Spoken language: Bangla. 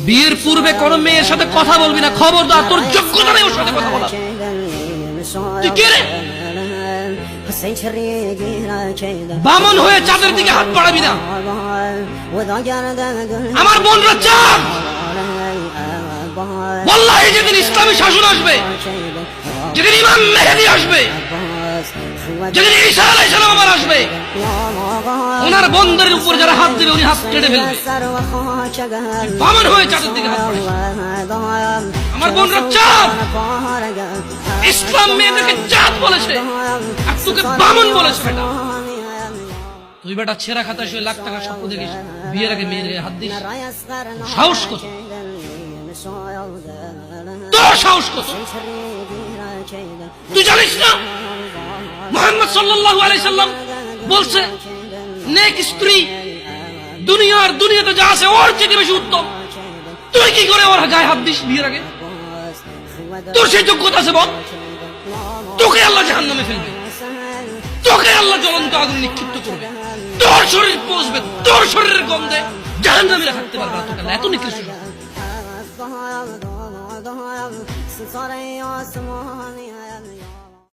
বিয়ের পূর্বে কোন মেয়ের সাথে কথা বলবি না, খবরদার, তোর যোগ্যতা নেই ওর সাথে কথা বলা। তুই কে রে? বামন হয়ে চাঁদের দিকে হাত বাড়াবি না। আমার বোনরা চাঁদ। ওয়াল্লাহি যেদিন ইসলামী শাসন আসবে, যেদিন ইমাম মেহেদী আসবে, যেদিন ঈসা আলাইহিস সালাম আবার আসবে, ওনার বন্ধের উপর যারা হাত দেবে উনি হাত কেটে ফেলবে। বামন হয়ে চাঁদের দিকে হাত বাড়াবি। আমার বোনরা চাঁদ। ইসলাম মেয়েদেরকে চাঁদ বলেছে আর তোকে বামন বলেছে। বেটা তুই বেটা ছেঁড়া খাতা শুয়ে লাখ টাকার স্বপ্ন দেখিস, বিয়ের আগে মেয়ের গায়ে হাত দিস। সাহস কত তোর, সাহস কত? তুই জানিস না মুহাম্মদ সাল্লাল্লাহু আলাইহি সাল্লাম বলছে নেক স্ত্রী দুনিয়াতে যা আছে ওর চেয়ে বেশি উত্তম। তুই কি করে ওর গায়ে হাত দিস বিয়ের আগে? তোর সেই যোগ্যতা আছে বল? তোকে আল্লাহ জাহান্নামে ফেলবে, তোকে আল্লাহ জ্বলন্ত আগুন নিক্ষিপ্ত করবে, তোর শরীর পচবে, তোর শরীরের গন্ধে জাহান্নামীরা থাকতে পারবে না। তোকে আল্লাহ এত নিকৃষ্ট